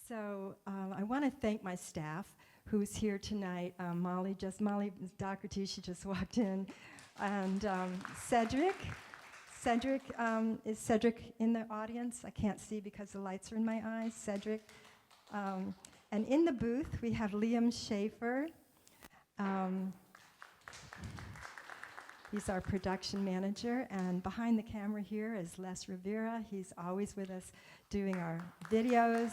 So I want to thank my staff who's here tonight. Molly, Doherty, she just walked in. And Cedric. Is Cedric in the audience? I can't see because the lights are in my eyes. Cedric. And in the booth, we have Liam Schaefer. He's our production manager. And behind the camera here is Les Rivera. He's always with us doing our videos.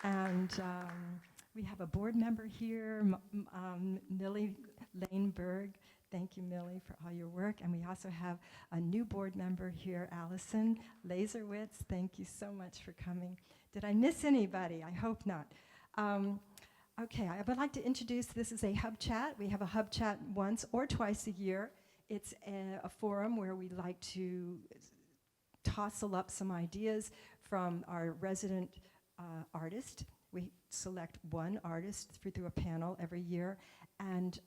And we have a board member here, Millie Laneberg. Thank you, Millie, for all your work. And we also have a new board member here, Allison Laserwitz. Thank you so much for coming. Did I miss anybody? I hope not. Okay, I would like to introduce, this is a HubChat. We have a HubChat once or twice a year. It's a forum where we like to tossle up some ideas from our resident artist. We select one artist through a panel every year. And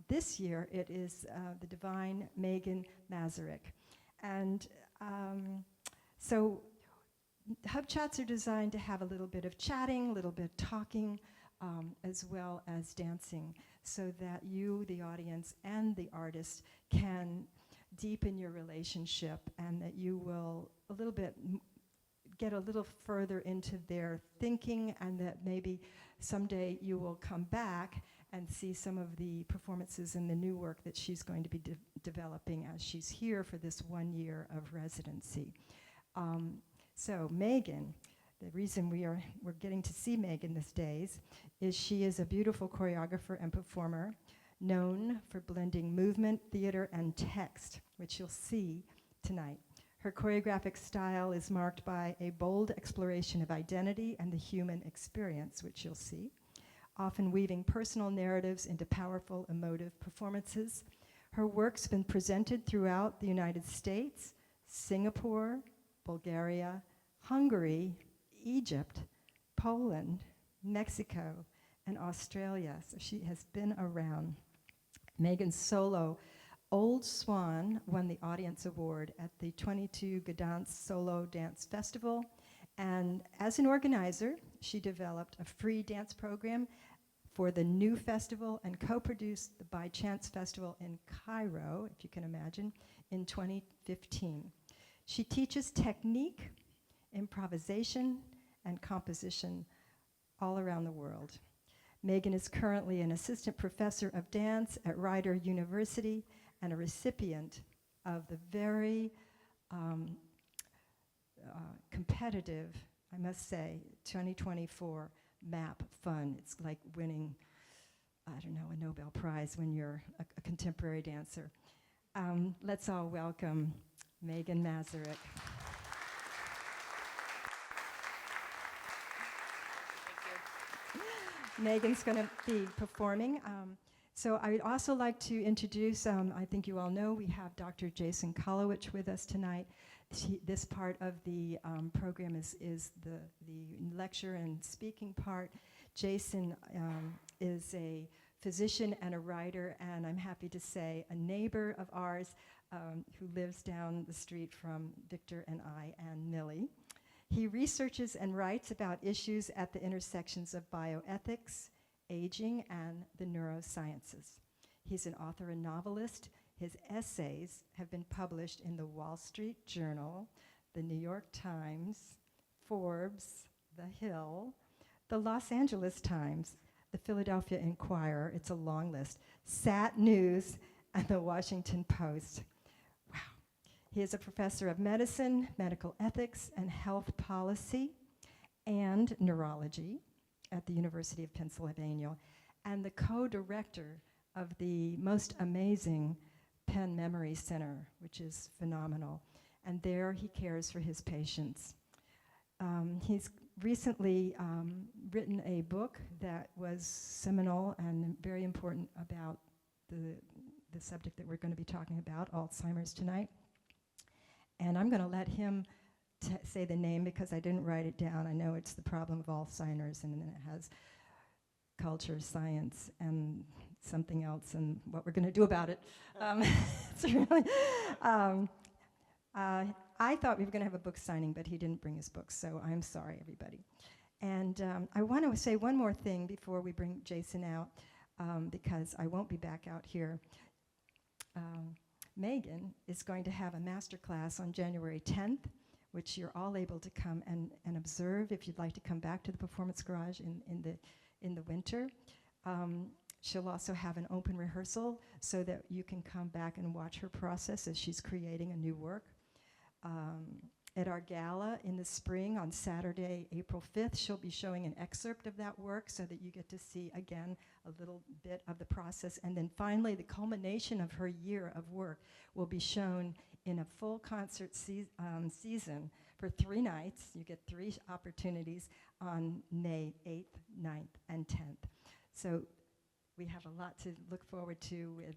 this year it is the divine Megan Mazarick. And so HubChats are designed to have a little bit of chatting, a little bit of talking, as well as dancing, so that you, the audience, and the artist can deepen your relationship, and that you will get a little further into their thinking, and that maybe someday you will come back and see some of the performances and the new work that she's going to be developing as she's here for this 1 year of residency. So Megan, the reason we're getting to see Megan these days is she is a beautiful choreographer and performer known for blending movement, theater, and text, which you'll see tonight. Her choreographic style is marked by a bold exploration of identity and the human experience, which you'll see, often weaving personal narratives into powerful, emotive performances. Her work's been presented throughout the United States, Singapore, Bulgaria, Hungary, Egypt, Poland, Mexico, and Australia. So she has been around. Megan's solo Old Swan won the Audience Award at the 22 Gdansk Solo Dance Festival. And as an organizer, she developed a free dance program for the new festival and co-produced the By Chance Festival in Cairo, if you can imagine, in 2015. She teaches technique, improvisation, and composition all around the world. Megan is currently an assistant professor of dance at Rider University and a recipient of the very competitive, I must say, 2024 MAP Fund. It's like winning, I don't know, a Nobel Prize when you're a contemporary dancer. Let's all welcome Megan Mazarick. Megan's going to be performing. So I would also like to introduce, I think you all know, we have Dr. Jason Karlawish with us tonight. This part of the program is the lecture and speaking part. Jason is a physician and a writer, and I'm happy to say a neighbor of ours who lives down the street from Victor and I and Millie. He researches and writes about issues at the intersections of bioethics, aging, and the neurosciences. He's an author and novelist. His essays have been published in the Wall Street Journal, the New York Times, Forbes, The Hill, the Los Angeles Times, the Philadelphia Inquirer, it's a long list, Sat News, and the Washington Post. Wow. He is a professor of medicine, medical ethics, and health policy, and neurology at the University of Pennsylvania, and the co-director of the most amazing Penn Memory Center, which is phenomenal. And there he cares for his patients. He's recently written a book that was seminal and very important about the subject that we're going to be talking about, Alzheimer's, tonight. And I'm going to let him say the name because I didn't write it down. I know it's The Problem of Alzheimer's, and then it has culture, science, and something else, and what we're going to do about it. It's really, Uh, I thought we were going to have a book signing, but he didn't bring his books, so I'm sorry, everybody. And I want to say one more thing before we bring Jason out, because I won't be back out here. Megan is going to have a master class on January 10th, which you're all able to come and observe if you'd like to come back to the Performance Garage in the winter. She'll also have an open rehearsal so that you can come back and watch her process as she's creating a new work. At our gala in the spring on Saturday, April 5th, she'll be showing an excerpt of that work so that you get to see, again, a little bit of the process. And then finally, the culmination of her year of work will be shown in a full concert season for 3 nights. You get 3 opportunities on May 8th, 9th, and 10th. So we have a lot to look forward to with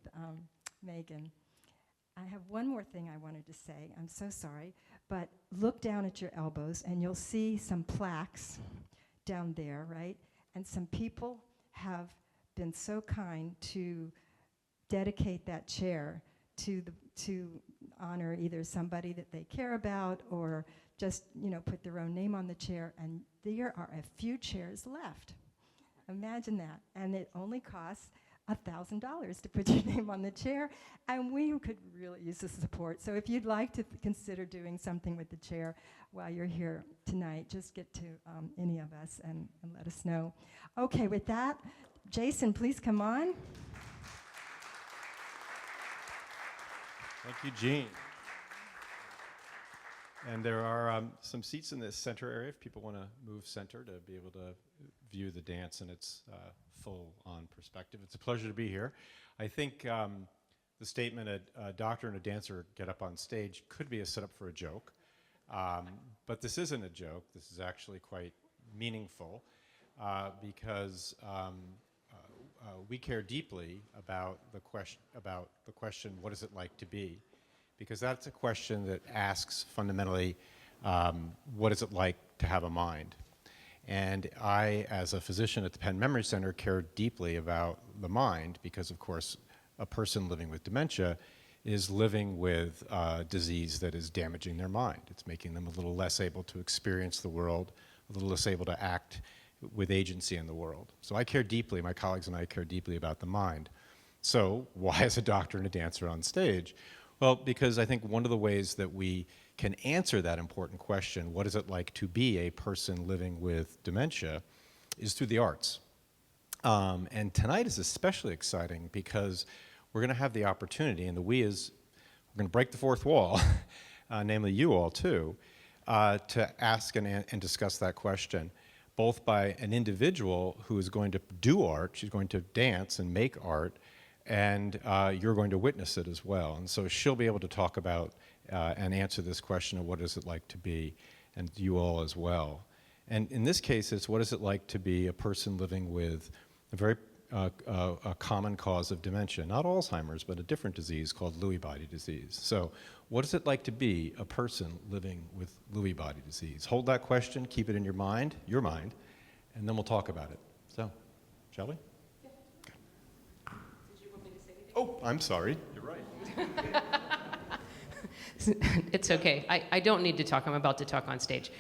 Megan. I have one more thing I wanted to say. I'm so sorry. But look down at your elbows, and you'll see some plaques down there, right? And some people have been so kind to dedicate that chair to honor either somebody that they care about or just, put their own name on the chair. And there are a few chairs left. Imagine that. And it only costs $1,000 to put your name on the chair, and we could really use the support. So if you'd like to consider doing something with the chair while you're here tonight, just get to any of us and let us know. Okay, with that, Jason, please come on. Thank you, Jean. And there are some seats in this center area if people want to move center to be able to view the dance in its full-on perspective. It's a pleasure to be here. I think the statement a doctor and a dancer get up on stage could be a setup for a joke, but this isn't a joke. This is actually quite meaningful because we care deeply about the question, what is it like to be? Because that's a question that asks fundamentally, what is it like to have a mind? And I, as a physician at the Penn Memory Center, care deeply about the mind because, of course, a person living with dementia is living with disease that is damaging their mind. It's making them a little less able to experience the world, a little less able to act with agency in the world. So I care deeply, my colleagues and I care deeply about the mind. So why is a doctor and a dancer on stage? Well, because I think one of the ways that we can answer that important question, what is it like to be a person living with dementia, is through the arts. And tonight is especially exciting because we're going to have the opportunity, and we're going to break the fourth wall, namely you all too, to ask and discuss that question, both by an individual who is going to do art, she's going to dance and make art, and you're going to witness it as well. And so she'll be able to talk about and answer this question of what is it like to be, and you all as well. And in this case, it's what is it like to be a person living with a very a common cause of dementia, not Alzheimer's, but a different disease called Lewy body disease. So what is it like to be a person living with Lewy body disease? Hold that question, keep it in your mind, and then we'll talk about it. So, shall we? Yeah. Okay. Did you want me to say anything? Oh, I'm sorry. You're right. It's okay. I don't need to talk. I'm about to talk on stage.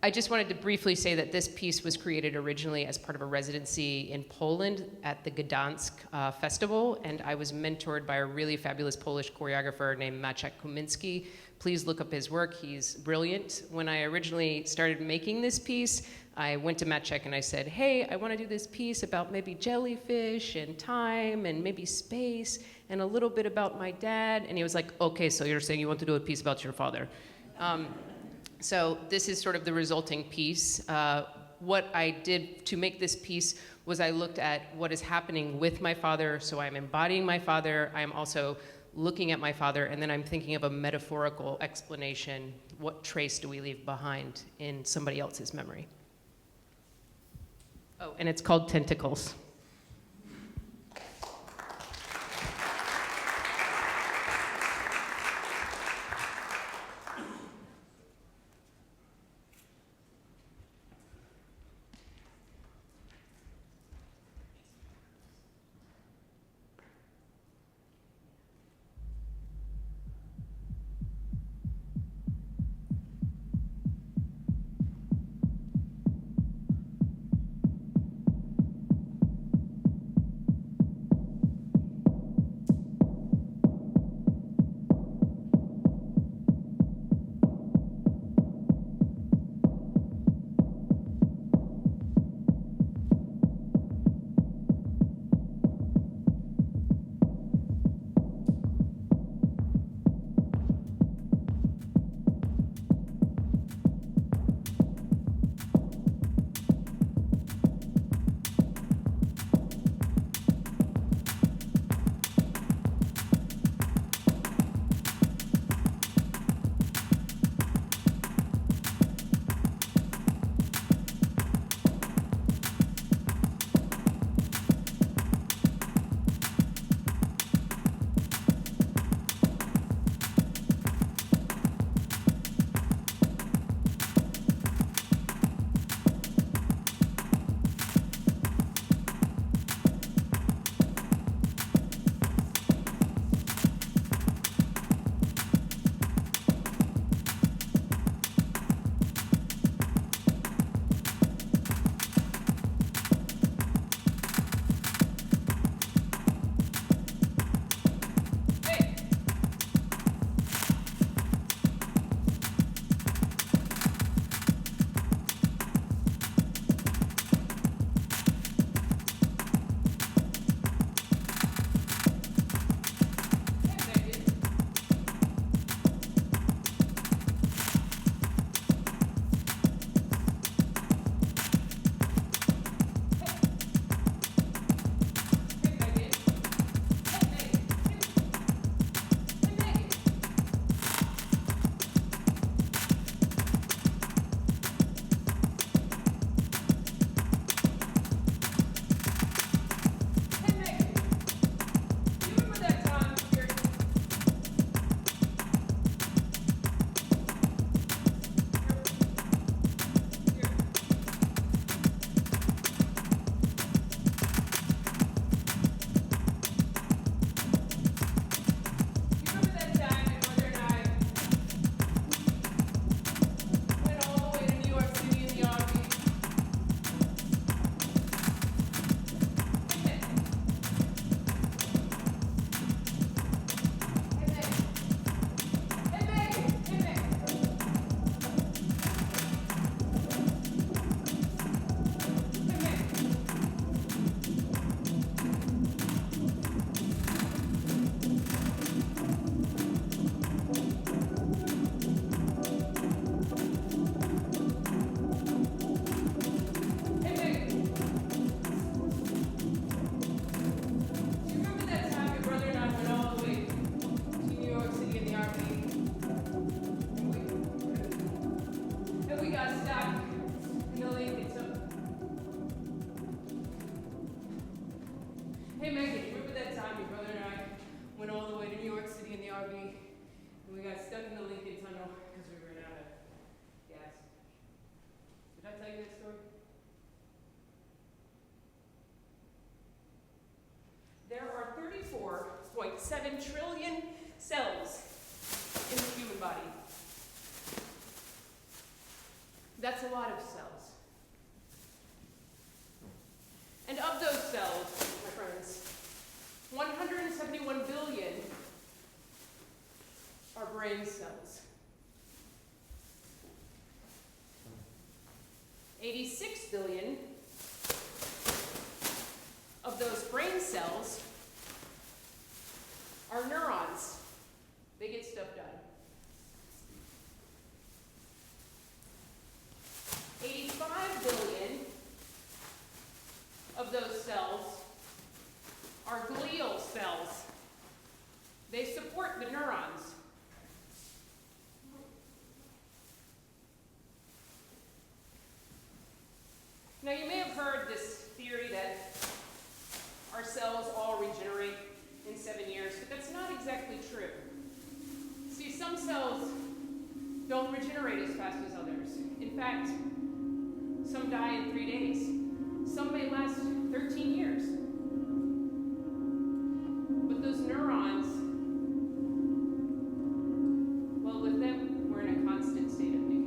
I just wanted to briefly say that this piece was created originally as part of a residency in Poland at the Gdansk Festival, and I was mentored by a really fabulous Polish choreographer named Maciek Kuminski. Please look up his work. He's brilliant. When I originally started making this piece, I went to Maciek and I said, hey, I want to do this piece about maybe jellyfish and time and maybe space and a little bit about my dad. And he was like, okay, so you're saying you want to do a piece about your father. So this is sort of the resulting piece. What I did to make this piece was I looked at what is happening with my father. So I'm embodying my father. I'm also looking at my father, and then I'm thinking of a metaphorical explanation. What trace do we leave behind in somebody else's memory? Oh, and it's called Tentacles. got stuck in the Lincoln. So. Hey Megan, remember that time your brother and I went all the way to New York City in the RV and we got stuck in the Lincoln Tunnel because we ran out of gas? Did I tell you that story? There are 34.7 trillion cells in the human body. That's a lot of cells. And of those cells, my friends, 171 billion are brain cells. 86 billion of those brain cells are neurons. They get stuff done. 85 billion of those cells are glial cells. They support the neurons. Now you may have heard this theory that our cells all regenerate in 7 years, but that's not exactly true. See, some cells don't regenerate as fast as others. In fact, some die in 3 days. Some may last 13 years. But those neurons, well, with them, we're in a constant state of decay.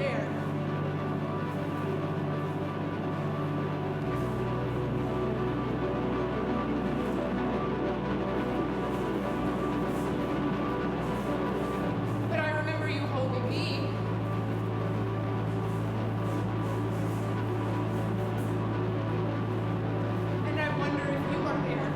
There. But I remember you holding me. And I wonder if you are there.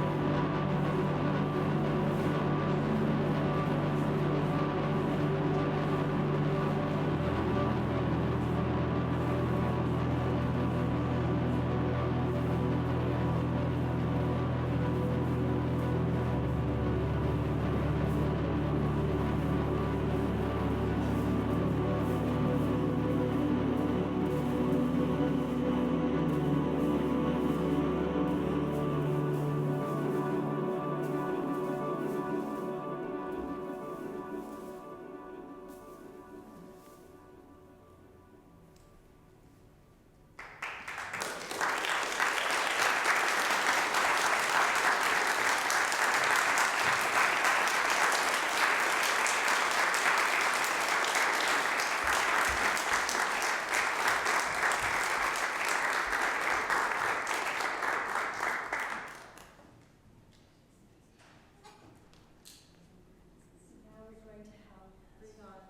Now we're going to bring on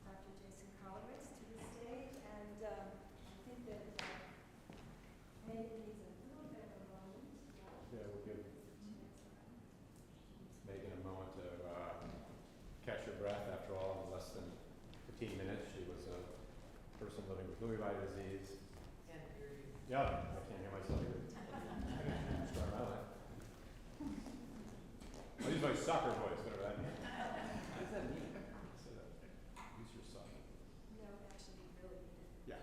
Dr. Jason Karlawish to the stage, and I think that Megan needs a little bit of a moment. Yeah, we'll give Megan a moment to catch her breath. After all, in less than 15 minutes, she was a person living with Lewy body disease. Can't hear you. Yeah, I can't hear myself either. Start my life. I'll use my soccer voice, whatever that means. What does that mean? Use your soccer. No, actually, you really need it. Yeah.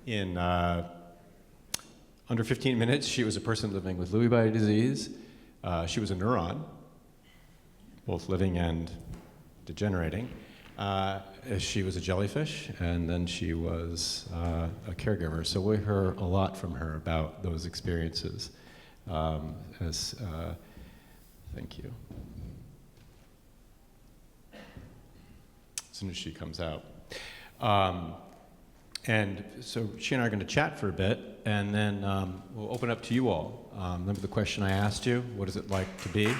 Yeah. In under 15 minutes, she was a person living with Lewy body disease. She was a neuron, both living and degenerating. She was a jellyfish, and then she was a caregiver. So we heard a lot from her about those experiences. Thank you. As soon as she comes out. And so she and I are going to chat for a bit, and then we'll open up to you all. Remember the question I asked you? What is it like to be?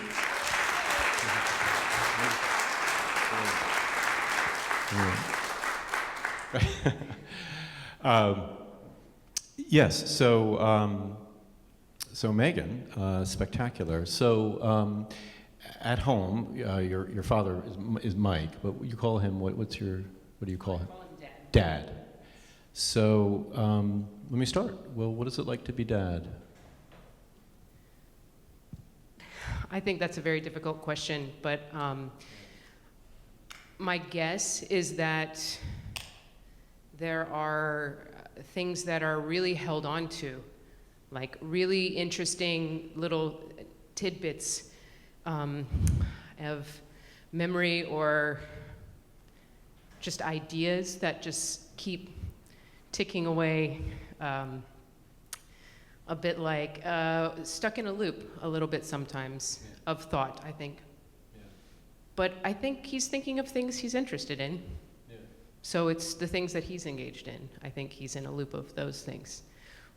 Yes, so Megan, spectacular. So at home, your father is Mike, but you call him, what do you call him? I call him Dad. Dad. So let me start. Well, what is it like to be dad? I think that's a very difficult question, but my guess is that there are things that are really held on to, like really interesting little tidbits of memory or just ideas that just keep ticking away, a bit like stuck in a loop a little bit sometimes of thought, I think. Yeah. But I think he's thinking of things he's interested in. Yeah. So it's the things that he's engaged in. I think he's in a loop of those things,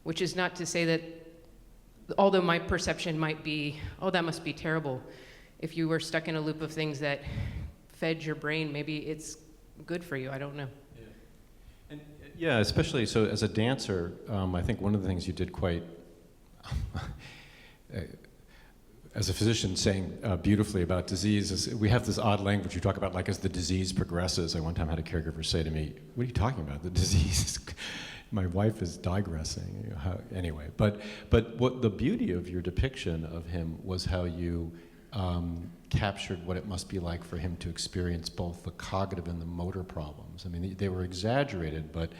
which is not to say that, although my perception might be, oh, that must be terrible. If you were stuck in a loop of things that fed your brain, maybe it's good for you, I don't know. Yeah. And yeah, especially so as a dancer, I think one of the things you did quite, as a physician saying beautifully about disease, is we have this odd language you talk about, like as the disease progresses. I one time had a caregiver say to me, what are you talking about? The disease, my wife is digressing. You know, anyway, but what the beauty of your depiction of him was how you captured what it must be like for him to experience both the cognitive and the motor problems. I mean, they were exaggerated, but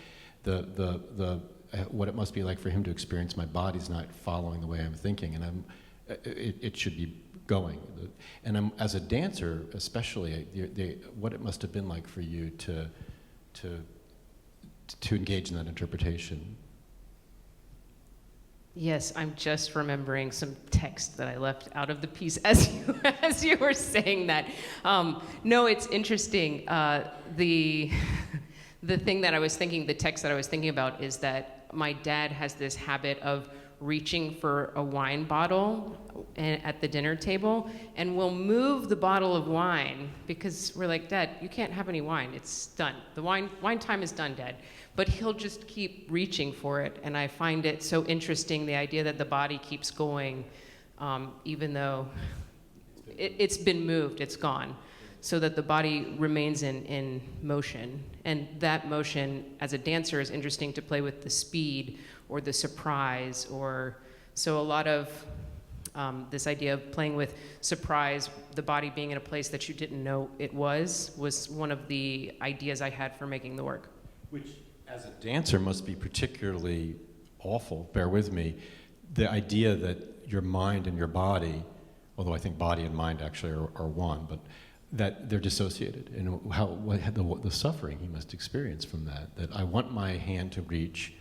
what it must be like for him to experience my body's not following the way I'm thinking, and it should be going. And as a dancer, especially, what it must have been like for you to engage in that interpretation. Yes, I'm just remembering some text that I left out of the piece as you were saying that. No, it's interesting. The thing that I was thinking, the text that I was thinking about is that my dad has this habit of reaching for a wine bottle at the dinner table, and we'll move the bottle of wine because we're like, Dad, you can't have any wine. It's done. The wine time is done, Dad. But he'll just keep reaching for it, and I find it so interesting, the idea that the body keeps going, even though it's been moved, it's gone, so that the body remains in motion. And that motion, as a dancer, is interesting to play with the speed or the surprise, or so a lot of this idea of playing with surprise, the body being in a place that you didn't know it was one of the ideas I had for making the work. Which, as a dancer, must be particularly awful, bear with me, the idea that your mind and your body, although I think body and mind actually are one, but that they're dissociated, and the suffering he must experience from that I want my hand to reach,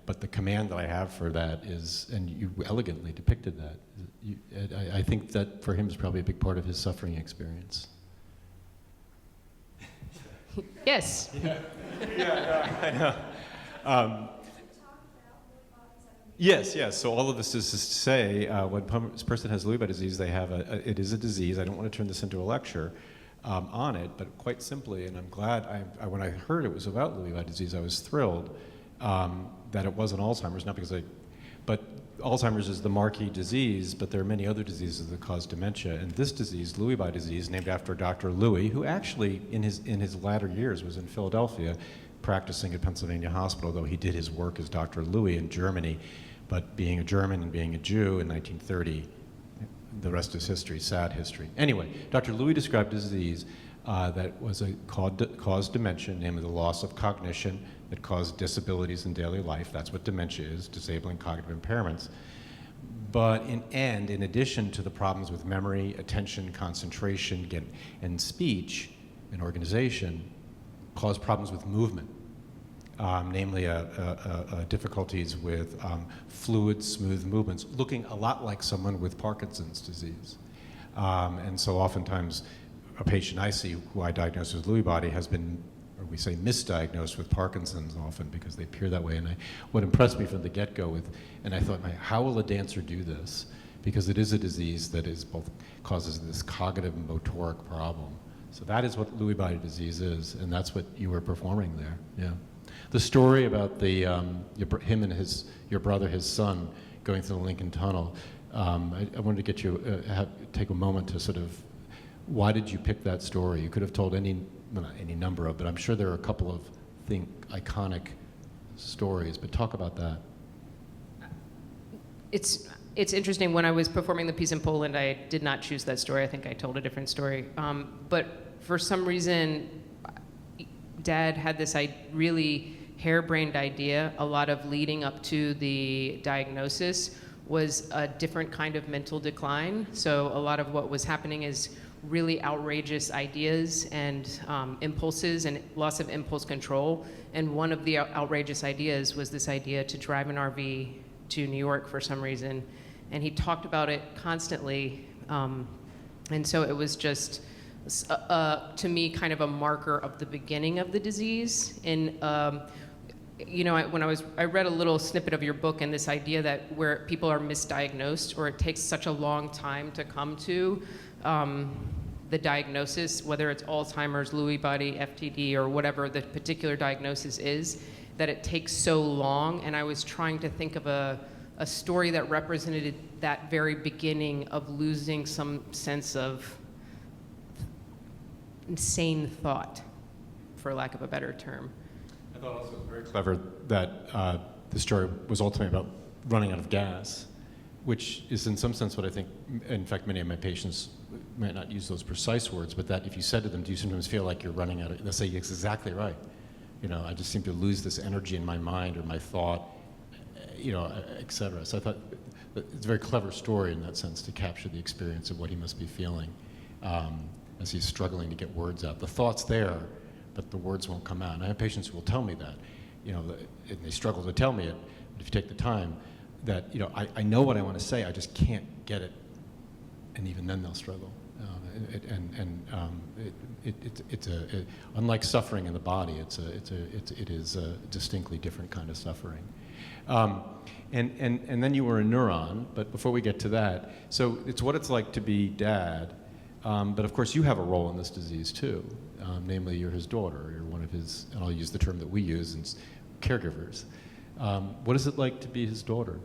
but the command that I have for that is, and you elegantly depicted that, I think that for him is probably a big part of his suffering experience. Yeah, Yes. I know. Yes. So all of this is to say, when a person has Lewy body disease, they have it is a disease. I don't want to turn this into a lecture on it, but quite simply, and I'm glad, when I heard it was about Lewy body disease, I was thrilled that it wasn't Alzheimer's, not because but Alzheimer's is the marquee disease, but there are many other diseases that cause dementia, and this disease, Lewy body disease, named after Dr. Lewy, who actually in his latter years was in Philadelphia, practicing at Pennsylvania Hospital, though he did his work as Dr. Lewy in Germany. But being a German and being a Jew in 1930, the rest is history, sad history. Anyway, Dr. Lewy described a disease that caused dementia, namely the loss of cognition, that caused disabilities in daily life. That's what dementia is, disabling cognitive impairments. But in addition to the problems with memory, attention, concentration, and speech and organization, caused problems with movement. Namely difficulties with fluid, smooth movements, looking a lot like someone with Parkinson's disease. And so oftentimes a patient I see who I diagnose with Lewy body has been, or we say misdiagnosed with Parkinson's often because they appear that way. And what impressed me from the get-go and I thought, how will a dancer do this? Because it is a disease that causes this cognitive and motoric problem. So that is what Lewy body disease is, and that's what you were performing there, yeah. The story about him and your brother, his son, going through the Lincoln Tunnel, I wanted to get you, take a moment to sort of, why did you pick that story? You could have told not any number of, but I'm sure there are a couple of, iconic stories, but talk about that. It's interesting, when I was performing the piece in Poland, I did not choose that story. I think I told a different story. But for some reason, Dad had this really harebrained idea, a lot of leading up to the diagnosis was a different kind of mental decline. So a lot of what was happening is really outrageous ideas and impulses and loss of impulse control. And one of the outrageous ideas was this idea to drive an RV to New York for some reason. And he talked about it constantly. And so it was just, to me, kind of a marker of the beginning of the disease. And I read a little snippet of your book, and this idea that where people are misdiagnosed, or it takes such a long time to come to the diagnosis, whether it's Alzheimer's, Lewy body, FTD, or whatever the particular diagnosis is, that it takes so long. And I was trying to think of a story that represented that very beginning of losing some sense of insane thought, for lack of a better term. I thought also it was very clever that the story was ultimately about running out of gas, which is in some sense what I think, in fact, many of my patients might not use those precise words, but that if you said to them, do you sometimes feel like you're running out of, they'll say, yes, exactly right. I just seem to lose this energy in my mind or my thought, et cetera. So I thought it's a very clever story in that sense to capture the experience of what he must be feeling as he's struggling to get words out. The thought's there, but the words won't come out. And I have patients who will tell me that, and they struggle to tell me it, but if you take the time, that I know what I want to say, I just can't get it, and even then they'll struggle. Unlike suffering in the body, it is a distinctly different kind of suffering. And then you were a neuron, but before we get to that, so it's what it's like to be dad, but of course you have a role in this disease too, namely you're his daughter, you're one of his, and I'll use the term that we use, and caregivers. What is it like to be his daughter?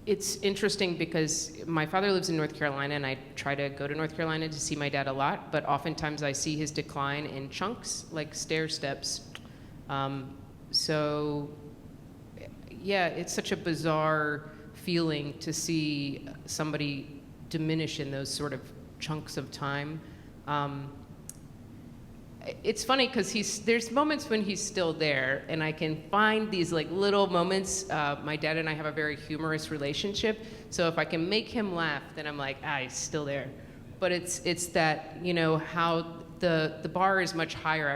It's interesting because my father lives in North Carolina, and I try to go to North Carolina to see my dad a lot, but oftentimes I see his decline in chunks, like stair steps. So, yeah, it's such a bizarre feeling to see somebody diminish in those sort of chunks of time. It's funny because there's moments when he's still there, and I can find these like little moments. My dad and I have a very humorous relationship, so if I can make him laugh, then I'm like, he's still there. But it's that, how the bar is much higher.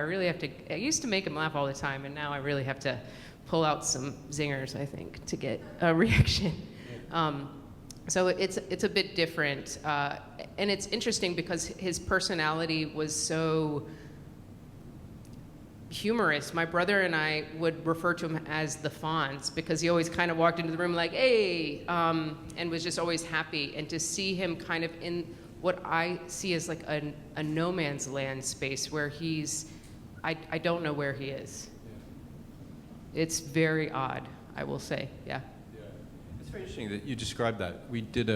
I used to make him laugh all the time, and now I really have to pull out some zingers, I think, to get a reaction. So it's a bit different, and it's interesting because his personality was so humorous. My brother and I would refer to him as the Fonz because he always kind of walked into the room like, hey, and was just always happy. And to see him kind of in what I see as like a no man's land space where I don't know where he is. Yeah. It's very odd, I will say, yeah. It's very interesting that you described that. We did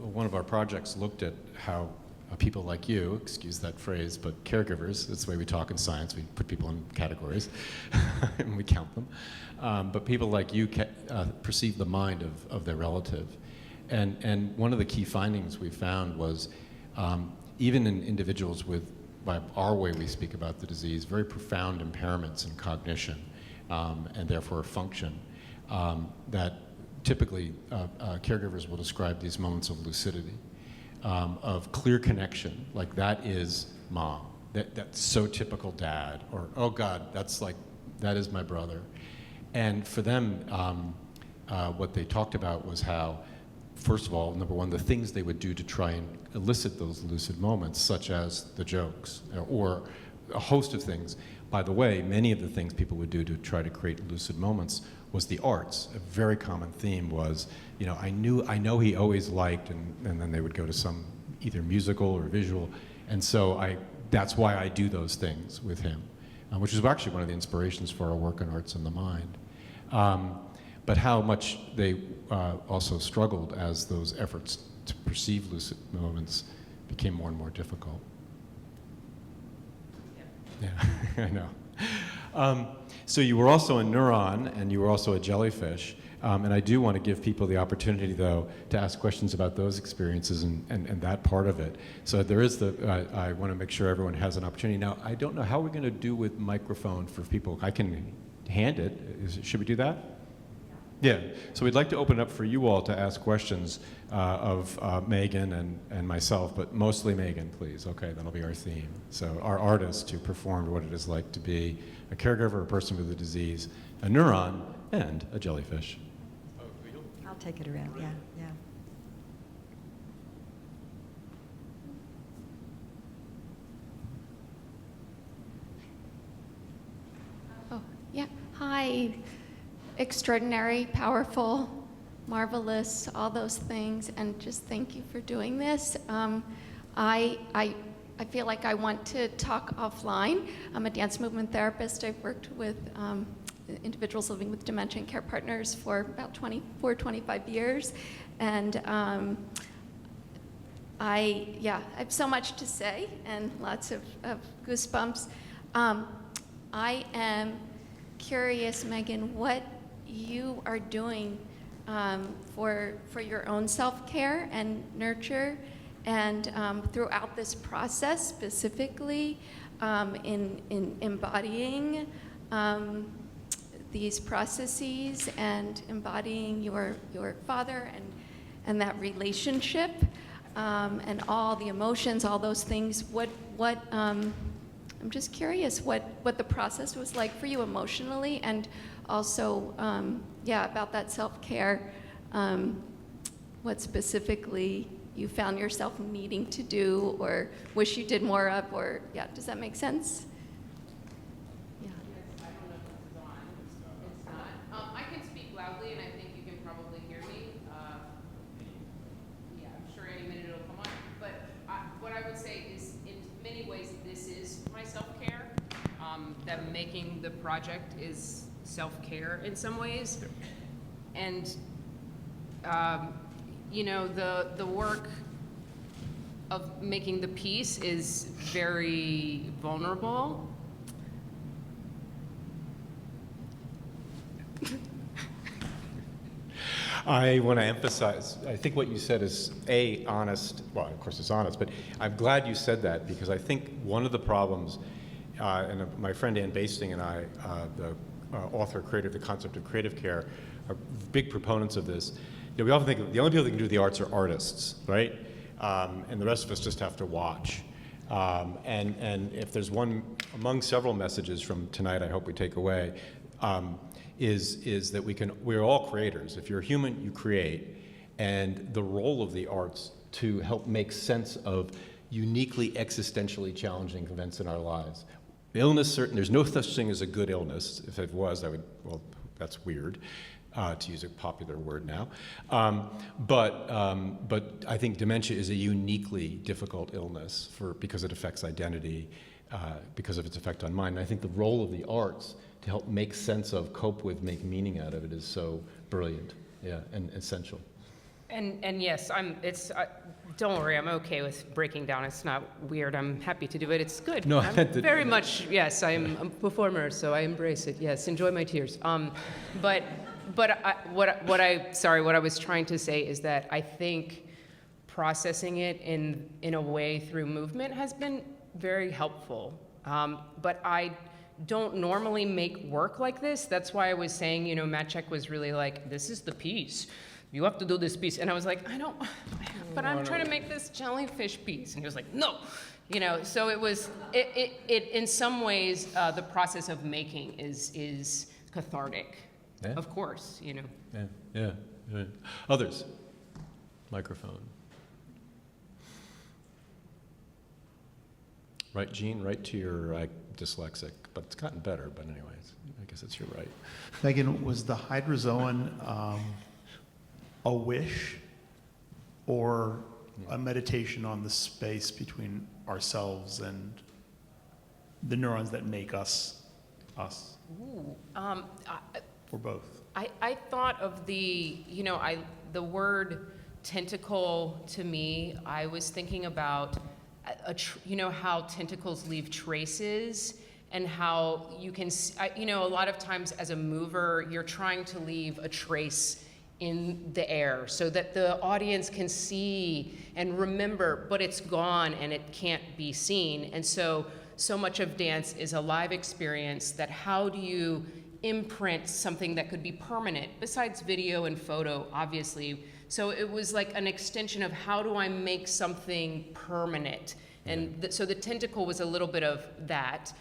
one of our projects looked at how people like you, excuse that phrase, but caregivers, that's the way we talk in science, we put people in categories and we count them. But people like you perceive the mind of their relative. And one of the key findings we found was even in individuals with, by our way we speak about the disease, very profound impairments in cognition and therefore function, that typically caregivers will describe these moments of lucidity. Of clear connection, like that is mom, that's so typical dad, or oh God, that is my brother. And for them, what they talked about was how, first of all, number one, the things they would do to try and elicit those lucid moments, such as the jokes, or a host of things. By the way, many of the things people would do to try to create lucid moments was the arts. A very common theme was, I know he always liked, and then they would go to some either musical or visual, and so that's why I do those things with him, which is actually one of the inspirations for our work on arts and the mind. But how much they also struggled as those efforts to perceive lucid moments became more and more difficult. Yeah, I know. So you were also a neuron, and you were also a jellyfish. And I do want to give people the opportunity, though, to ask questions about those experiences and that part of it. So there is I want to make sure everyone has an opportunity. Now, I don't know how we're going to do with microphone for people. I can hand it. Should we do that? Yeah. So we'd like to open up for you all to ask questions of Megan and myself, but mostly Megan, please. Okay, that'll be our theme. So our artist who performed what it is like to be a caregiver, a person with a disease, a neuron, and a jellyfish. I'll take it around, yeah. Oh, yeah. Hi. Extraordinary, powerful, marvelous, all those things, and just thank you for doing this. I feel like I want to talk offline. I'm a dance movement therapist. I've worked with individuals living with dementia and care partners for about 25 years. And I have so much to say and lots of goosebumps. I am curious, Megan, what you are doing for your own self-care and nurture, and throughout this process, specifically in embodying these processes and embodying your father and that relationship and all the emotions, all those things. What I'm just curious what the process was like for you emotionally, and also about that self-care, what specifically you found yourself needing to do or wish you did more of, or, does that make sense? Yeah. I don't know if this is on. It's not. I can speak loudly, and I think you can probably hear me. I'm sure any minute it'll come on. But what I would say is, in many ways, this is my self-care. That making the project is self-care in some ways. And, the work of making the piece is very vulnerable. I want to emphasize, I think what you said is, honest. Well, of course it's honest, but I'm glad you said that, because I think one of the problems, and my friend Ann Basting and I, the author, creator of the concept of creative care, are big proponents of this. We often think the only people that can do the arts are artists, right? And the rest of us just have to watch. And if there's one among several messages from tonight I hope we take away, is that we're all creators. If you're human, you create. And the role of the arts to help make sense of uniquely existentially challenging events in our lives. Illness, there's no such thing as a good illness. If it was, that's weird, to use a popular word now. But I think dementia is a uniquely difficult illness because it affects identity, because of its effect on mind. And I think the role of the arts to help make sense of, cope with, make meaning out of it is so brilliant, and essential. And yes, don't worry, I'm okay with breaking down. It's not weird. I'm happy to do it. It's good. No, I'm very much, yes, I'm a performer, so I embrace it. Yes, enjoy my tears. What I was trying to say is that I think processing it in a way through movement has been very helpful. But I don't normally make work like this. That's why I was saying, Maciek was really like, this is the piece. You have to do this piece. And I was like, I'm trying to make this jellyfish piece. And he was like, no. So it was, it in some ways, the process of making is cathartic, of course, Yeah. Others? Microphone. Right, Gene, right to your dyslexic, but it's gotten better, but anyways, I guess it's your right. Megan, was the hydrozoan a wish or a meditation on the space between ourselves and the neurons that make us? Or both? I thought of the word tentacle to me, I was thinking about how tentacles leave traces, and how you can, a lot of times as a mover, you're trying to leave a trace in the air so that the audience can see and remember, but it's gone and it can't be seen. And so much of dance is a live experience. That how do you imprint something that could be permanent, besides video and photo, obviously. So it was like an extension of how do I make something permanent? And so the tentacle was a little bit of that.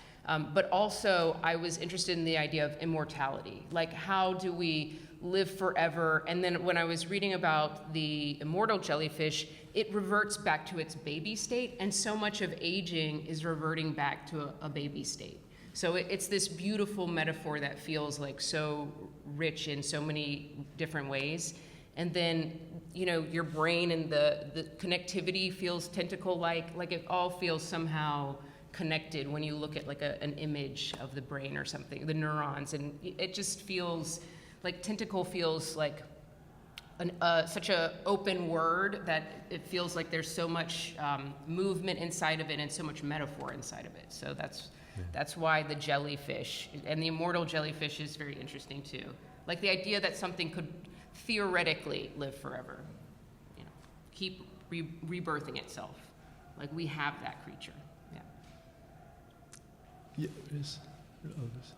But also I was interested in the idea of immortality. Like, how do we live forever? And then when I was reading about the immortal jellyfish, it reverts back to its baby state. And so much of aging is reverting back to a baby state. So it's this beautiful metaphor that feels like so rich in so many different ways. And then, your brain and the connectivity feels tentacle-like, like it all feels somehow connected when you look at like an image of the brain or something, the neurons, and it just feels like tentacle feels like such a open word that it feels like there's so much movement inside of it and so much metaphor inside of it. So that's why the jellyfish and the immortal jellyfish is very interesting too. Like the idea that something could theoretically live forever, keep rebirthing itself. Like we have that creature. Yeah, it is. Others.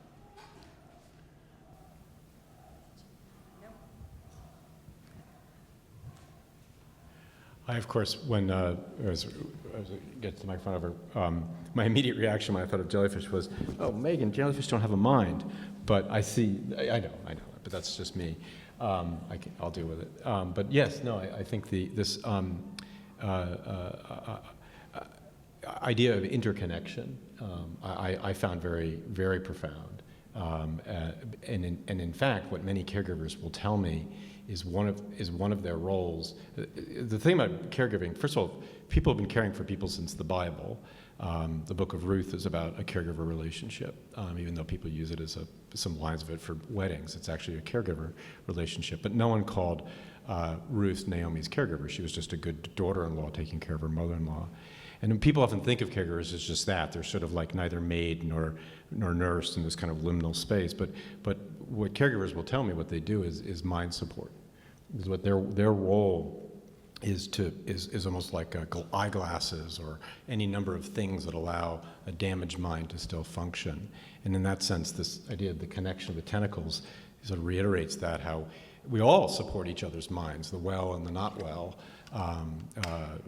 I, of course, when as I get to the microphone over, my immediate reaction when I thought of jellyfish was, oh, Megan, jellyfish don't have a mind. But I see, I know. but that's just me. I'll deal with it. But yes, no, I think this idea of interconnection I found very, very profound. And in fact, what many caregivers will tell me is one of their roles. The thing about caregiving, first of all, people have been caring for people since the Bible. The book of Ruth is about a caregiver relationship, even though people use it as some lines of it for weddings. It's actually a caregiver relationship. But no one called Ruth Naomi's caregiver. She was just a good daughter-in-law taking care of her mother-in-law. And people often think of caregivers as just that. They're sort of like neither maid nor nurse in this kind of liminal space. But what caregivers will tell me what they do is mind support. Is what their role is almost like eyeglasses or any number of things that allow a damaged mind to still function. And in that sense, this idea of the connection of the tentacles sort of reiterates that, how we all support each other's minds, the well and the not well.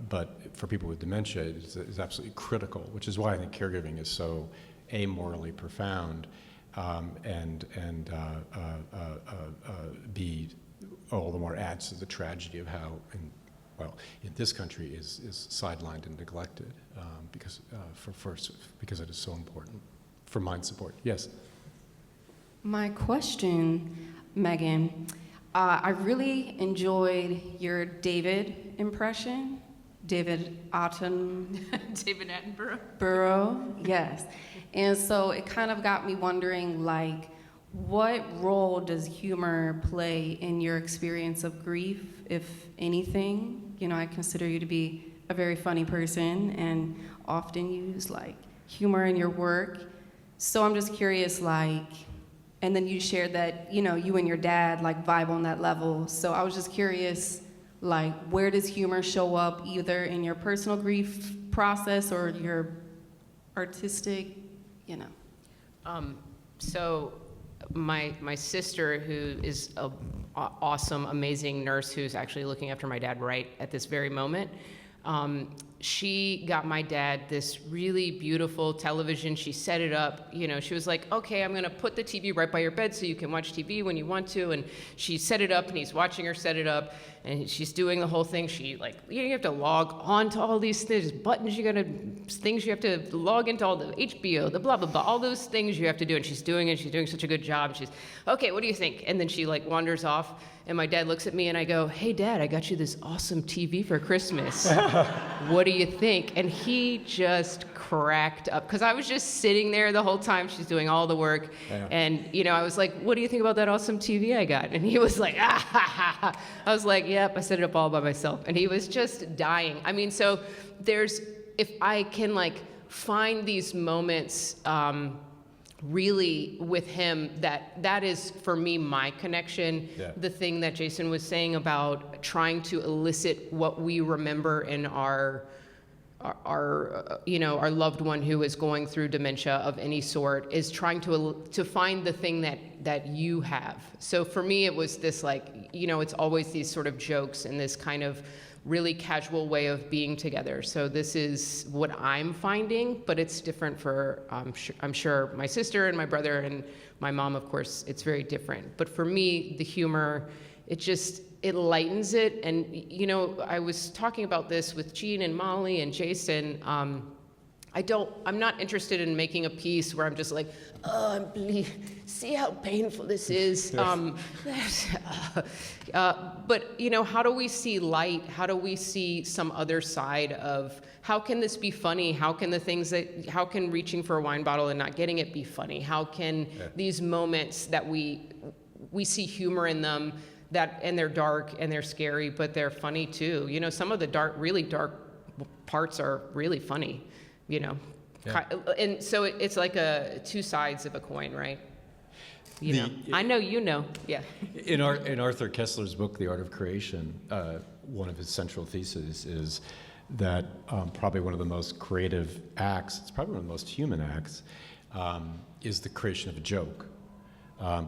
But for people with dementia, it's absolutely critical, which is why I think caregiving is so amorally profound, and B, all the more adds to the tragedy of how, in this country is sidelined and neglected because it is so important for mind support. Yes. My question, Megan, I really enjoyed your David impression. David Attenborough, yes. And so it kind of got me wondering, like, what role does humor play in your experience of grief, if anything? You know, I consider you to be a very funny person and often use, like, humor in your work. So I'm just curious, like, and then you shared that, you know, you and your dad, like, vibe on that level. So I was just curious, like, where does humor show up, either in your personal grief process or your artistic, you know? So my sister, who is an awesome, amazing nurse who's actually looking after my dad right at this very moment, she got my dad this really beautiful television. She set it up, you know, she was like, okay, I'm gonna put the TV right by your bed so you can watch TV when you want to. And she set it up and he's watching her set it up and she's doing the whole thing. She like, you have to log on to all these things, buttons things you have to log into, all the HBO, the blah, blah, blah, all those things you have to do. And she's doing it, she's doing such a good job. And she's, okay, what do you think? And then she like wanders off. And my dad looks at me and I go, hey Dad, I got you this awesome TV for Christmas. What do you think? And he just cracked up, because I was just sitting there the whole time she's doing all the work. Yeah. And you know, I was like, what do you think about that awesome TV I got? And he was like, ah, ha, ha, ha. I was like, yep, I set it up all by myself. And he was just dying. I mean, so if I can like find these moments, really with him, that is for me my connection. Yeah. The thing that Jason was saying about trying to elicit what we remember in our loved one who is going through dementia of any sort, is trying to find the thing that you have. So for me it was this, like, you know, it's always these sort of jokes and this kind of really casual way of being together. So this is what I'm finding, but it's different for, I'm sure my sister and my brother and my mom, of course, it's very different. But for me, the humor, it lightens it. And, you know, I was talking about this with Jean and Molly and Jason. I'm not interested in making a piece where I'm just like, oh, see how painful this is. But, you know, how do we see light? How do we see some other side of, how can this be funny? How can how can reaching for a wine bottle and not getting it be funny? How can these moments that we see humor in them, and they're dark and they're scary, but they're funny too. You know, some of the really dark parts are really funny. You know, yeah. And so it's like two sides of a coin, right? You know, I know, you know, yeah. In Arthur Koestler's book, The Art of Creation, one of his central theses is that probably one of the most creative acts, it's probably one of the most human acts, is the creation of a joke.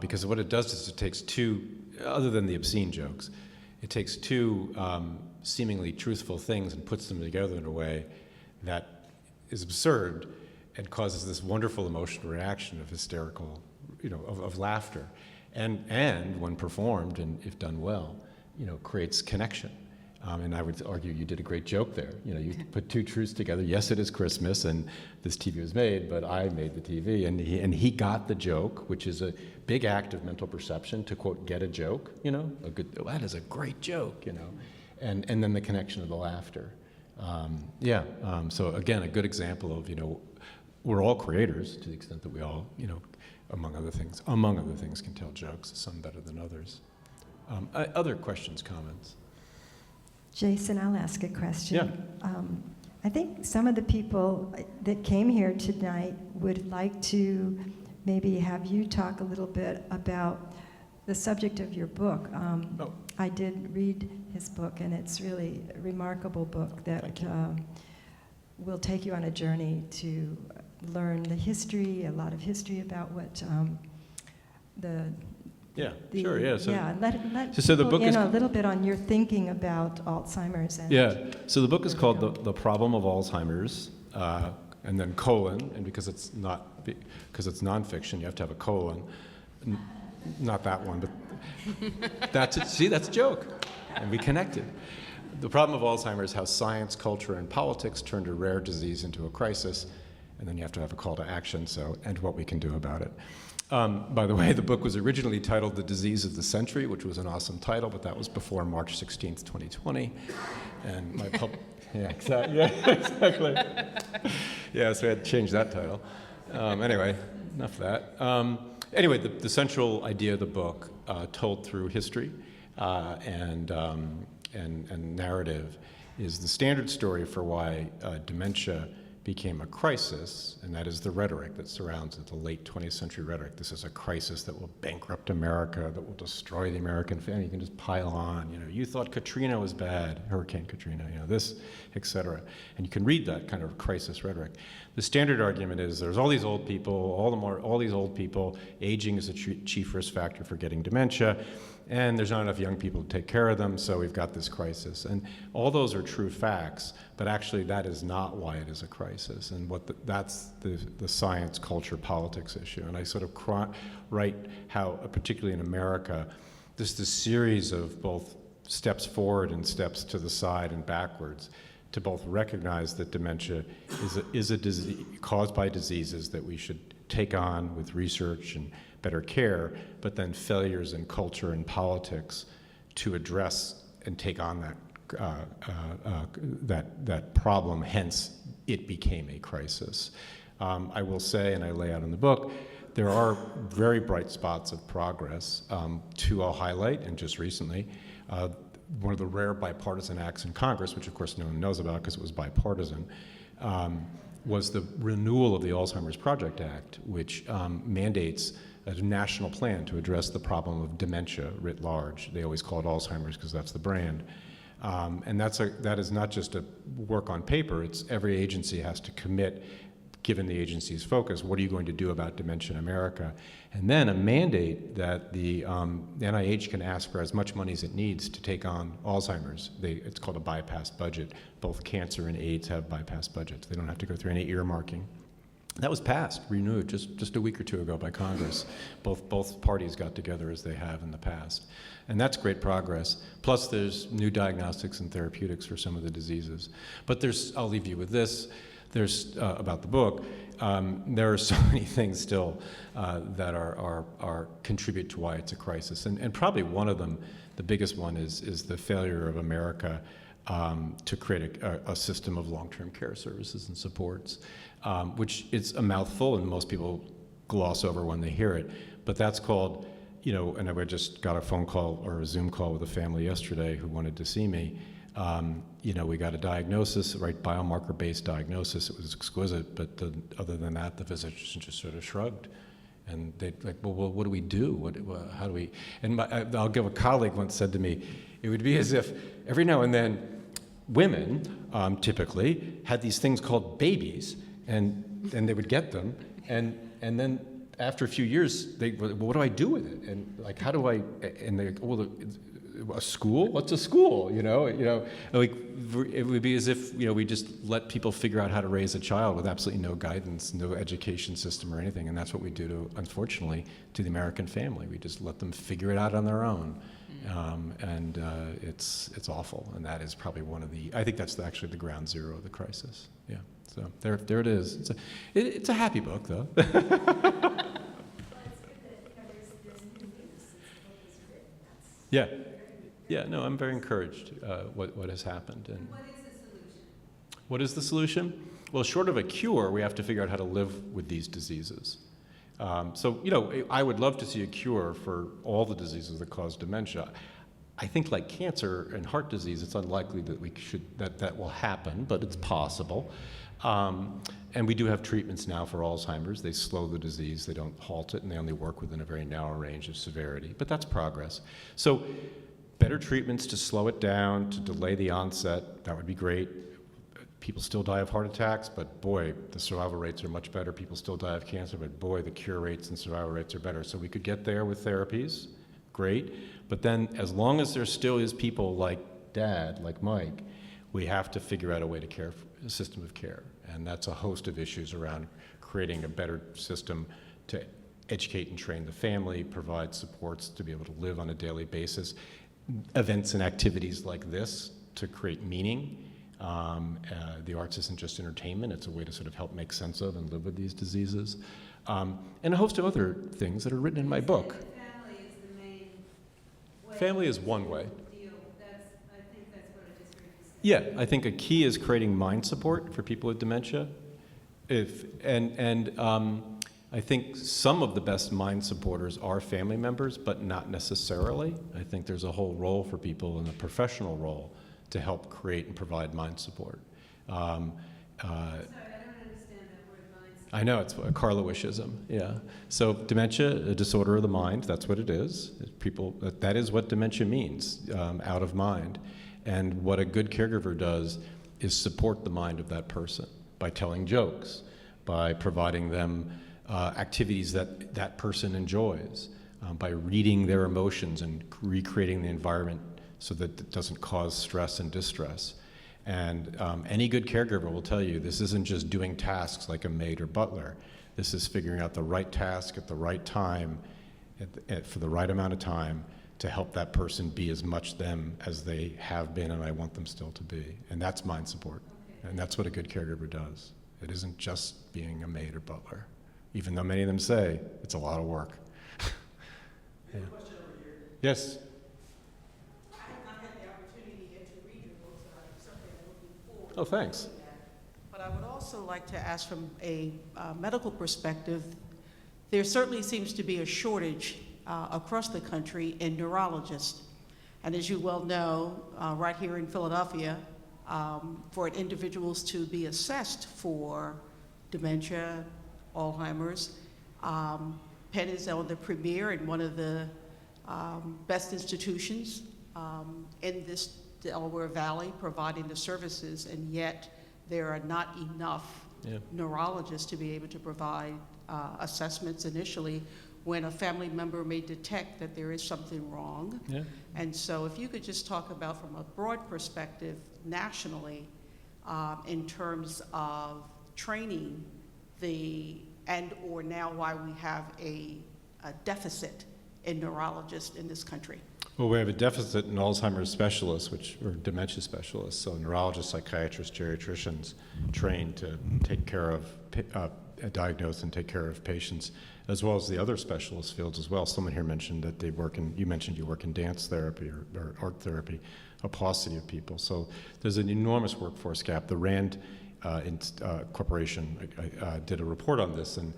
Because what it does is it takes two, other than the obscene jokes, it takes two seemingly truthful things and puts them together in a way that is absurd and causes this wonderful emotional reaction of hysterical, you know, of laughter. and when performed and if done well, creates connection. And I would argue you did a great joke there. You put two truths together. Yes, it is Christmas, and this TV was made, but I made the TV, and he got the joke, which is a big act of mental perception to quote get a joke. That is a great joke. And then the connection of the laughter. So again, a good example of we're all creators to the extent that we all among other things, can tell jokes, some better than others. Other questions, comments? Jason, I'll ask a question. Yeah. I think some of the people that came here tonight would like to maybe have you talk a little bit about the subject of your book. I did read his book, and it's really a remarkable book that will take you on a journey to learn the history, a lot of history about what Sure, yeah. So the book is a little bit on your thinking about Alzheimer's. So the book is called the Problem of Alzheimer's, and then colon, and because it's nonfiction, you have to have a colon. Not that one, but that's it. See, that's a joke, and we connected. The Problem of Alzheimer's is how science, culture, and politics turned a rare disease into a crisis, and then you have to have a call to action. And what we can do about it. By the way, the book was originally titled The Disease of the Century, which was an awesome title, but that was before March 16th, 2020. And my exactly. So I had to change that title. Anyway, enough of that. Anyway, the central idea of the book, told through history and narrative, is the standard story for why dementia became a crisis, and that is the rhetoric that surrounds it, the late 20th century rhetoric. This is a crisis that will bankrupt America, that will destroy the American family. You can just pile on, you thought Katrina was bad, Hurricane Katrina, this, et cetera. And you can read that kind of crisis rhetoric. The standard argument is there's all these old people, all these old people, aging is a chief risk factor for getting dementia, and there's not enough young people to take care of them, so we've got this crisis. And all those are true facts, but actually that is not why it is a crisis. And that's the science, culture, politics issue. And I sort of write how, particularly in America, there's this series of both steps forward and steps to the side and backwards to both recognize that dementia is a disease caused by diseases that we should take on with research and better care, but then failures in culture and politics to address and take on that problem, hence it became a crisis. I will say, and I lay out in the book, there are very bright spots of progress. Two I'll highlight, and just recently, one of the rare bipartisan acts in Congress, which of course no one knows about because it was bipartisan, was the renewal of the Alzheimer's Project Act, which mandates a national plan to address the problem of dementia writ large. They always call it Alzheimer's because that's the brand. And that is not just a work on paper, it's every agency has to commit, given the agency's focus, what are you going to do about dementia in America? And then a mandate that the NIH can ask for as much money as it needs to take on Alzheimer's. It's called a bypass budget. Both cancer and AIDS have bypass budgets. They don't have to go through any earmarking. That was passed, renewed, just a week or two ago by Congress. Both parties got together as they have in the past. And that's great progress. Plus there's new diagnostics and therapeutics for some of the diseases. But I'll leave you with this. There's, about the book, there are so many things still that are contribute to why it's a crisis. And probably one of them, the biggest one, is the failure of America to create a system of long-term care services and supports, which is a mouthful and most people gloss over when they hear it. But that's called, and I just got a phone call or a Zoom call with a family yesterday who wanted to see me. We got a diagnosis, right, biomarker-based diagnosis. It was exquisite, but other than that, the physician just sort of shrugged. And they'd like, well, what do we do? How do we? And I'll give a colleague once said to me, it would be as if every now and then women, typically, had these things called babies, and they would get them, and then after a few years, well, what do I do with it? And like, how do I? And they, well, a school? What's a school? Like it would be as if we just let people figure out how to raise a child with absolutely no guidance, no education system or anything, and that's what we do unfortunately to the American family. We just let them figure it out on their own, and it's awful. And that is probably I think that's actually the ground zero of the crisis. Yeah. So there it is. It's a happy book though. Yeah. Yeah, no, I'm very encouraged what has happened. And what is the solution? What is the solution? Well, short of a cure, we have to figure out how to live with these diseases. I would love to see a cure for all the diseases that cause dementia. I think like cancer and heart disease, it's unlikely that that will happen, but it's possible. And we do have treatments now for Alzheimer's. They slow the disease, they don't halt it, and they only work within a very narrow range of severity, but that's progress. So better treatments to slow it down, to delay the onset, that would be great. People still die of heart attacks, but boy, the survival rates are much better. People still die of cancer, but boy, the cure rates and survival rates are better. So we could get there with therapies, great. But then as long as there still is people like Dad, like Mike, we have to figure out a way to care, a system of care. And that's a host of issues around creating a better system to educate and train the family, provide supports to be able to live on a daily basis, events and activities like this to create meaning. The arts isn't just entertainment, it's a way to sort of help make sense of and live with these diseases. And a host of other things that are written in my book. Family is the main way. Family is one way. I think that's what I just heard you say. Yeah, I think a key is creating mind support for people with dementia. I think some of the best mind supporters are family members, but not necessarily. I think there's a whole role for people in a professional role to help create and provide mind support. Sorry, I don't understand that word mind support. I know, it's a Karlawishism, yeah. So dementia, a disorder of the mind, that's what it is. That is what dementia means, out of mind. And what a good caregiver does is support the mind of that person by telling jokes, by providing them activities that that person enjoys, by reading their emotions and recreating the environment so that it doesn't cause stress and distress. And any good caregiver will tell you this isn't just doing tasks like a maid or butler. This is figuring out the right task at the right time, for the right amount of time, to help that person be as much them as they have been and I want them still to be. And that's mind support. Okay. And that's what a good caregiver does. It isn't just being a maid or butler, even though many of them say it's a lot of work. Yeah. Question over here. Yes. I have not had the opportunity yet to read your book, so I'm certainly looking forward Oh, thanks. to that. But I would also like to ask from a medical perspective, there certainly seems to be a shortage across the country in neurologists. And as you well know, right here in Philadelphia, for individuals to be assessed for dementia, Alzheimer's, Penn is on the premier and one of the best institutions in this Delaware Valley providing the services, and yet there are not enough neurologists to be able to provide assessments initially when a family member may detect that there is something wrong. Yeah. And so if you could just talk about from a broad perspective nationally in terms of training or now why we have a deficit in neurologists in this country. Well, we have a deficit in Alzheimer's specialists, or dementia specialists, so neurologists, psychiatrists, geriatricians trained to take care of, diagnose and take care of patients, as well as the other specialist fields as well. Someone here mentioned that you mentioned you work in dance therapy or art therapy, a paucity of people. So there's an enormous workforce gap. The RAND Corporation did a report on this and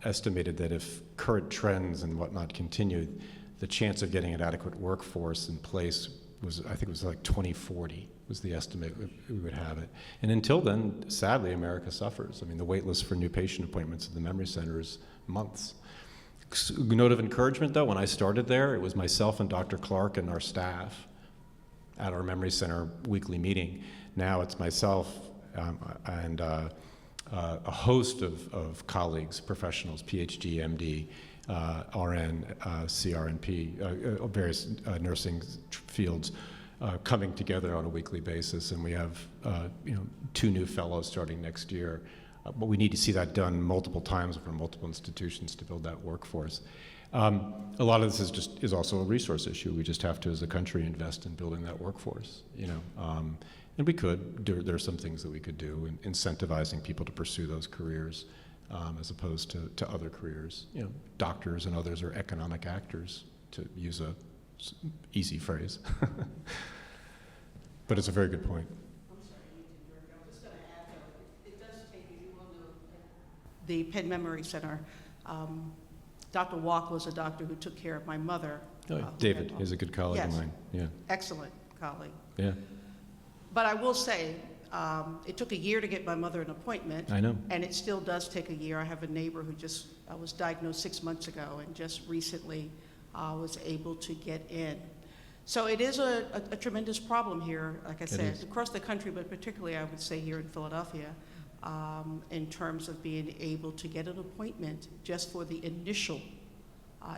estimated that if current trends and whatnot continued, the chance of getting an adequate workforce in place was, I think it was like 2040 was the estimate we would have it. And until then, sadly, America suffers. I mean, the wait list for new patient appointments at the Memory Center is months. Note of encouragement, though, when I started there, it was myself and Dr. Clark and our staff at our Memory Center weekly meeting. Now it's myself and a host of colleagues, professionals, PhD, MD, RN, CRNP, various nursing fields coming together on a weekly basis, and we have 2 new fellows starting next year. But we need to see that done multiple times over multiple institutions to build that workforce. A lot of this is also a resource issue. We just have to, as a country, invest in building that workforce. And we could. There are some things that we could do in incentivizing people to pursue those careers, as opposed to other careers. Doctors and others are economic actors, to use a easy phrase. But it's a very good point. I'm sorry, I need to interrupt you. I'm just going to add, though, it does take, as you well know, the Penn Memory Center. Dr. Walk was a doctor who took care of my mother. David is a good colleague Yes. of mine. Yeah. Excellent colleague. Yeah. But I will say, it took a year to get my mother an appointment. I know. And it still does take a year. I have a neighbor who just was diagnosed 6 months ago and just recently was able to get in. So it is a tremendous problem here, like I said, across the country, but particularly I would say here in Philadelphia, in terms of being able to get an appointment just for the initial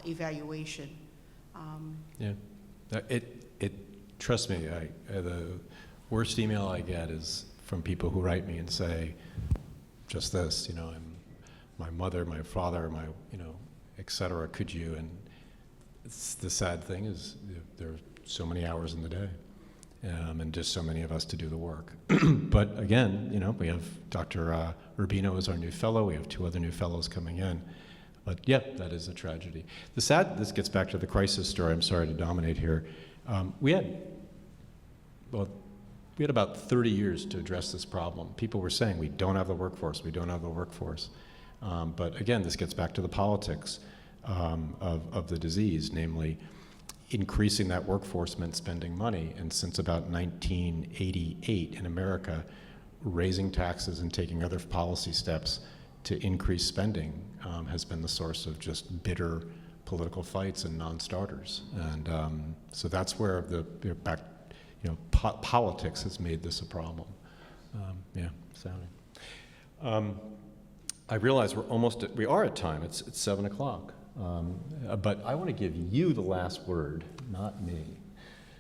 evaluation. Yeah. Trust me, the worst email I get is from people who write me and say just this, my mother, my father, et cetera, could you? And the sad thing is there are so many hours in the day, and just so many of us to do the work. But again, we have Dr. Rubino as our new fellow. We have 2 other new fellows coming in. But yeah, that is a tragedy. This gets back to the crisis story. I'm sorry to dominate here. We had about 30 years to address this problem. People were saying, we don't have the workforce, we don't have the workforce. But again, this gets back to the politics of the disease, namely increasing that workforce meant spending money. And since about 1988 in America, raising taxes and taking other policy steps to increase spending has been the source of just bitter political fights and non-starters. And so that's where politics has made this a problem. Sounding. I realize we are at time. It's 7 o'clock. But I want to give you the last word, not me.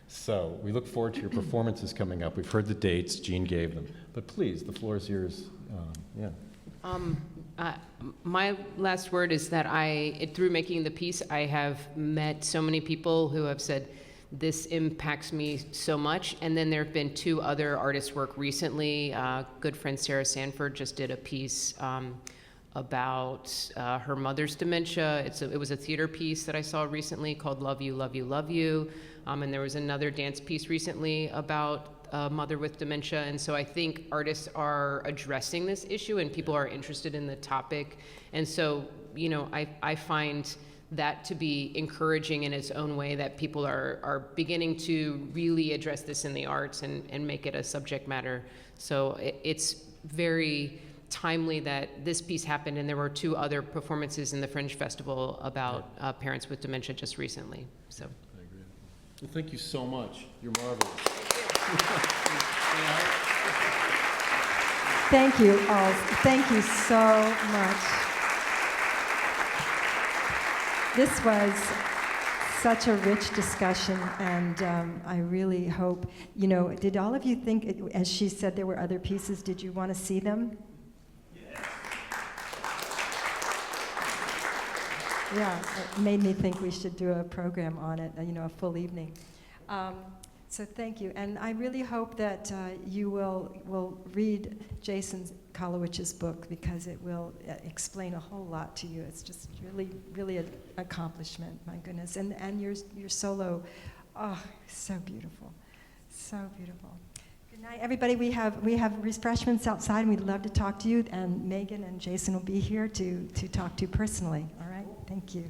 So we look forward to your performances coming up. We've heard the dates, Jean gave them. But please, the floor is yours. My last word is that through making the piece, I have met so many people who have said, this impacts me so much. And then there have been 2 other artists' work recently. Good friend Sarah Sanford just did a piece about her mother's dementia. It was a theater piece that I saw recently called Love You, Love You, Love You. And there was another dance piece recently about a mother with dementia. And so I think artists are addressing this issue and people are interested in the topic. And so, I find that to be encouraging in its own way, that people are beginning to really address this in the arts and make it a subject matter. So it's very timely that this piece happened, and there were 2 other performances in the Fringe Festival about parents with dementia just recently. So, I agree. Well, thank you so much. You're marvelous. Thank you all. Thank you so much. This was such a rich discussion, and I really hope, did all of you think, as she said, there were other pieces, did you want to see them? Yeah, it made me think we should do a program on it, a full evening. So thank you, and I really hope that you will read Jason Karlawish's book, because it will explain a whole lot to you. It's just really an accomplishment, my goodness. And your solo, so beautiful, so beautiful. Good night, everybody. We have refreshments outside, and we'd love to talk to you. And Megan and Jason will be here to talk to you personally. All right, thank you.